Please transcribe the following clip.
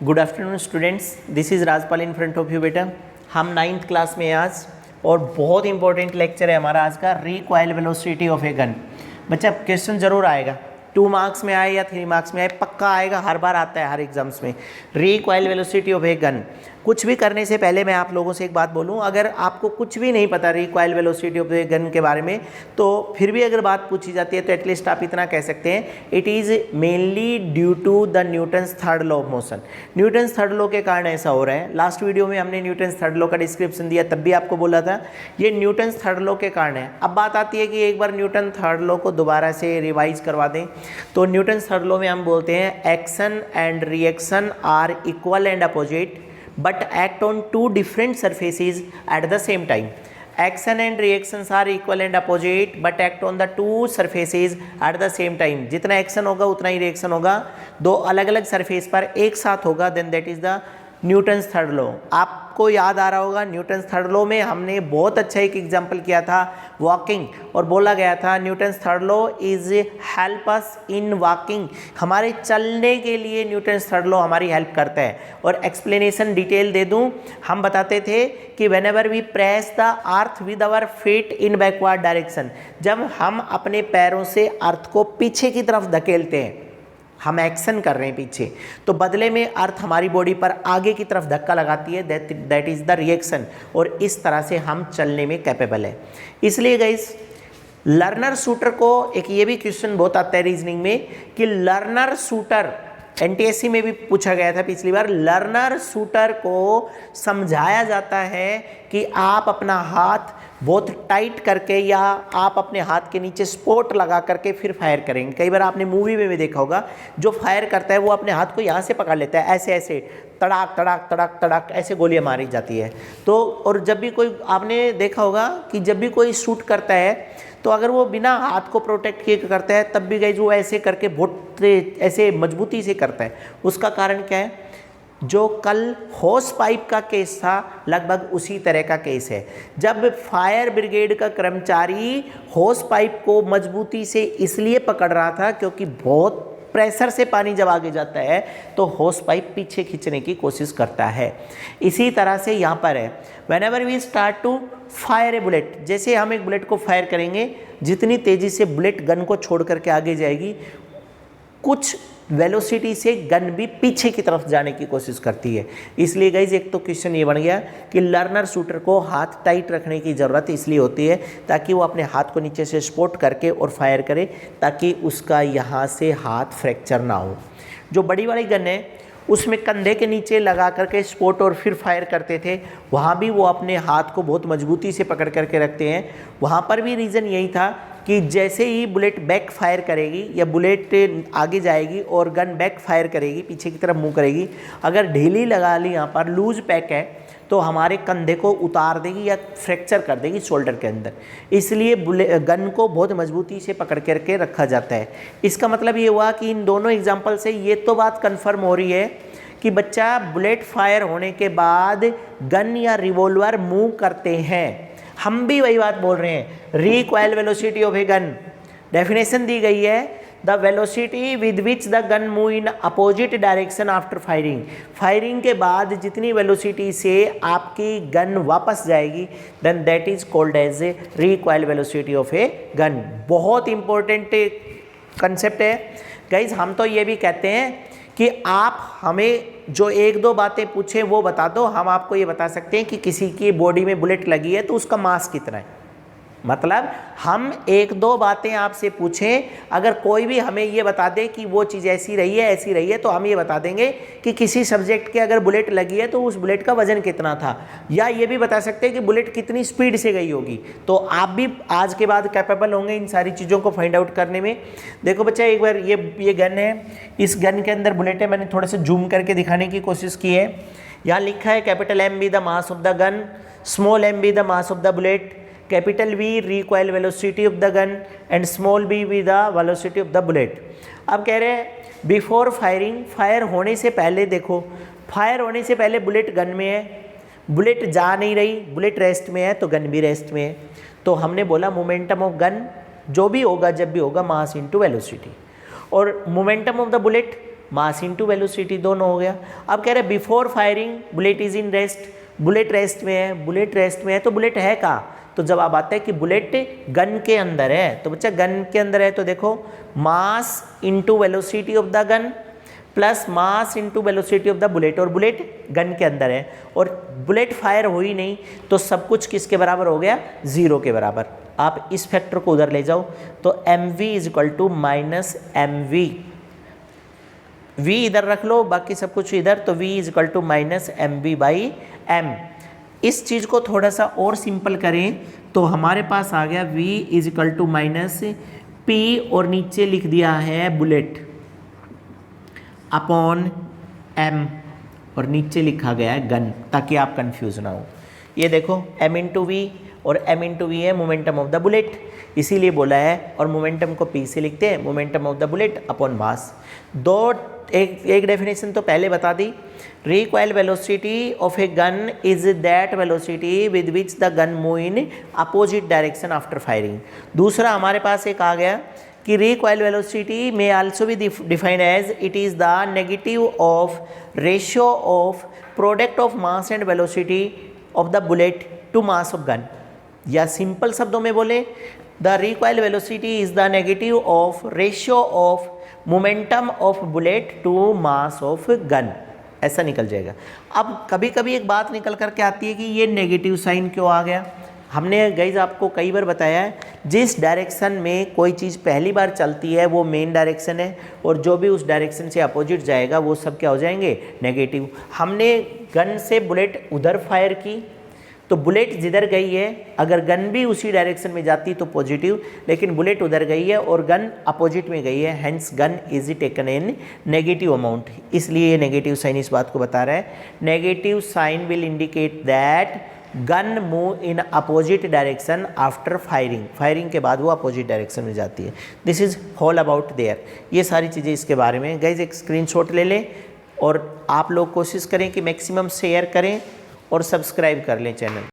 Good afternoon students, this is Rajpal in front of you बेटा। हम 9th class में आज और बहुत इंपॉर्टेंट लेक्चर है हमारा आज का, recoil velocity of a gun. बच्चा क्वेश्चन जरूर आएगा, 2 मार्क्स में आए या 3 मार्क्स में आए, पक्का आएगा, हर बार आता है हर एग्जाम्स में। Recoil velocity of a gun. कुछ भी करने से पहले मैं आप लोगों से एक बात बोलूं, अगर आपको कुछ भी नहीं पता recoil velocity of a gun के बारे में, तो फिर भी अगर बात पूछी जाती है तो एटलीस्ट आप इतना कह सकते हैं, it is mainly due to the Newton's third law of motion. Newton's third law के कारण ऐसा हो रहा है। लास्ट वीडियो में हमने न्यूटन्स थर्ड लॉ का डिस्क्रिप्शन दिया, तब भी आपको बोला था ये न्यूटन्स थर्ड लॉ के कारण है। अब बात आती है कि एक बार न्यूटन थर्ड लॉ को दोबारा से रिवाइज करवा दें, तो न्यूटन्स थर्ड लॉ में हम बोलते हैं action and reaction are equal and opposite but act on two different surfaces at the same time. Action and reactions are equal and opposite but act on the two surfaces at the same time. जितना action होगा उतना ही reaction होगा, दो अलग अलग surface पर एक साथ होगा, then that is the Newton's third law. आपको याद आ रहा होगा न्यूटन्स थर्ड लॉ में हमने बहुत अच्छा एक एग्जांपल किया था वॉकिंग, और बोला गया था Newton's third law is help us in walking. हमारे चलने के लिए न्यूटन्स थर्ड लॉ हमारी हेल्प करता है। और एक्सप्लेनेशन डिटेल दे दूं, हम बताते थे कि whenever we press the earth with our feet in backward direction, जब हम अपने पैरों से अर्थ को पीछे की तरफ धकेलते हैं, हम एक्शन कर रहे हैं पीछे, तो बदले में अर्थ हमारी बॉडी पर आगे की तरफ धक्का लगाती है, दैट इज द रिएक्शन। और इस तरह से हम चलने में कैपेबल है। इसलिए गाइस लर्नर शूटर को एक ये भी क्वेश्चन बहुत आता है रीजनिंग में कि लर्नर शूटर, एनटीएससी में भी पूछा गया था पिछली बार, लर्नर शूटर को समझाया जाता है कि आप अपना हाथ बहुत टाइट करके या आप अपने हाथ के नीचे स्पोर्ट लगा करके फिर फायर करेंगे। कई बार आपने मूवी में भी देखा होगा, जो फायर करता है वो अपने हाथ को यहाँ से पकड़ लेता है, ऐसे ऐसे तड़ाक तड़ाक तड़ाक तड़ाक ऐसे गोलियां मारी जाती है। तो और जब भी कोई, आपने देखा होगा कि जब भी कोई शूट करता है तो अगर वो बिना हाथ को प्रोटेक्ट किए करता है, तब भी गाइस वो ऐसे करके बहुत ऐसे मजबूती से करता है। उसका कारण क्या है? जो कल होस पाइप का केस था, लगभग उसी तरह का केस है। जब फायर ब्रिगेड का कर्मचारी होस पाइप को मजबूती से इसलिए पकड़ रहा था क्योंकि बहुत प्रेशर से पानी जब आगे जाता है तो होस पाइप पीछे खींचने की कोशिश करता है। इसी तरह से यहाँ पर है, whenever we start to fire a bullet, जैसे हम एक बुलेट को फायर करेंगे, जितनी तेज़ी से बुलेट गन को छोड़ करके आगे जाएगी, कुछ वेलोसिटी से गन भी पीछे की तरफ जाने की कोशिश करती है। इसलिए गाइज एक तो क्वेश्चन ये बन गया कि लर्नर शूटर को हाथ टाइट रखने की ज़रूरत इसलिए होती है ताकि वो अपने हाथ को नीचे से सपोर्ट करके और फायर करे, ताकि उसका यहाँ से हाथ फ्रैक्चर ना हो। जो बड़ी वाली गन है उसमें कंधे के नीचे लगा करके सपोर्ट और फिर फायर करते थे, वहाँ भी वो अपने हाथ को बहुत मजबूती से पकड़ करके रखते हैं। वहाँ पर भी रीज़न यही था कि जैसे ही बुलेट बैक फायर करेगी या बुलेट आगे जाएगी और गन बैक फायर करेगी, पीछे की तरफ मूव करेगी, अगर ढीली लगा ली, यहाँ पर लूज पैक है, तो हमारे कंधे को उतार देगी या फ्रैक्चर कर देगी शोल्डर के अंदर। इसलिए गन को बहुत मजबूती से पकड़ करके रखा जाता है। इसका मतलब ये हुआ कि इन दोनों एग्जाम्पल से ये तो बात कन्फर्म हो रही है कि बच्चा बुलेट फायर होने के बाद गन या रिवॉल्वर मूव करते हैं। हम भी वही बात बोल रहे हैं, recoil velocity of a gun, definition दी गई है, the velocity with which the gun move in opposite direction after firing. Firing के बाद जितनी वेलोसिटी से आपकी गन वापस जाएगी, then that is called as a recoil velocity of a gun. बहुत इंपॉर्टेंट कंसेप्ट है गाइज। हम तो ये भी कहते हैं कि आप हमें जो 1-2 बातें पूछें वो बता दो, हम आपको ये बता सकते हैं कि किसी की बॉडी में बुलेट लगी है तो उसका मास कितना है। मतलब हम 1-2 बातें आपसे पूछें, अगर कोई भी हमें ये बता दे कि वो चीज़ ऐसी रही है, तो हम ये बता देंगे कि किसी सब्जेक्ट के अगर बुलेट लगी है तो उस बुलेट का वजन कितना था, या ये भी बता सकते हैं कि बुलेट कितनी स्पीड से गई होगी। तो आप भी आज के बाद कैपेबल होंगे इन सारी चीज़ों को फाइंड आउट करने में। देखो बच्चा, एक बार ये गन है, इस गन के अंदर बुलेट है, मैंने थोड़ा सा जूम करके दिखाने की कोशिश की है। यहाँ लिखा है capital M be the mass of the gun, small m be the mass of the bullet, capital V recoil velocity of the gun and small b v the velocity of the bullet. अब कह रहे हैं before firing, fire होने से पहले, देखो fire होने से पहले बुलेट गन में है, बुलेट जा नहीं रही, बुलेट रेस्ट में है, तो गन भी रेस्ट में है। तो हमने बोला मोमेंटम ऑफ गन जो भी होगा, जब भी होगा, मास इनटू वेलोसिटी। और momentum of the bullet mass into velocity दोनों हो गया। अब कह रहे before firing bullet is in rest, bullet rest में है, बुलेट रेस्ट में है तो बुलेट है कहाँ? तो जवाब आता है कि बुलेट गन के अंदर है। तो बच्चा गन के अंदर है तो देखो mass into velocity of the gun plus mass into velocity of the bullet, और बुलेट गन के अंदर है और बुलेट फायर हो ही नहीं तो सब कुछ किसके बराबर हो गया? 0 के बराबर। आप इस फैक्टर को उधर ले जाओ तो mv is equal to minus mv, v इधर रख लो बाकी सब कुछ इधर, तो v is equal to minus mv by m। इस चीज़ को थोड़ा सा और सिंपल करें तो हमारे पास आ गया v is equal to minus p और नीचे लिख दिया है बुलेट अपॉन m और नीचे लिखा गया है गन, ताकि आप कंफ्यूज ना हो। ये देखो m इंटू वी और m इंटू वी है मोमेंटम ऑफ द बुलेट, इसीलिए बोला है, और मोमेंटम को p से लिखते हैं, momentum of the bullet upon mass. एक डेफिनेशन तो पहले बता दी, recoil velocity of a gun is that velocity with which the gun move in opposite direction after firing. दूसरा हमारे पास एक आ गया कि रिकॉइल वेलोसिटी में आल्सो भी defined as it is the negative of ratio of product of mass and velocity of the bullet to mass of gun, या सिंपल शब्दों में बोले the recoil velocity is the negative of ratio of momentum of bullet to mass of gun, ऐसा निकल जाएगा। अब कभी कभी एक बात निकल करके आती है कि ये नेगेटिव साइन क्यों आ गया। हमने गाइज आपको कई बार बताया है, जिस डायरेक्शन में कोई चीज़ पहली बार चलती है वो मेन डायरेक्शन है, और जो भी उस डायरेक्शन से अपोजिट जाएगा वो सब क्या हो जाएंगे? नेगेटिव। हमने गन से बुलेट उधर फायर की तो बुलेट जिधर गई है अगर गन भी उसी डायरेक्शन में जाती तो पॉजिटिव, लेकिन बुलेट उधर गई है और गन अपोजिट में गई है, hence gun is taken in negative amount, इसलिए ये नेगेटिव साइन इस बात को बता रहा है। Negative sign will indicate that gun move in opposite direction after firing, firing के बाद वो अपोजिट डायरेक्शन में जाती है। This is all about there. ये सारी चीज़ें इसके बारे में। गाइज एक स्क्रीनशॉट ले लें और आप लोग कोशिश करें कि मैक्सिमम शेयर करें और सब्सक्राइब कर लें चैनल।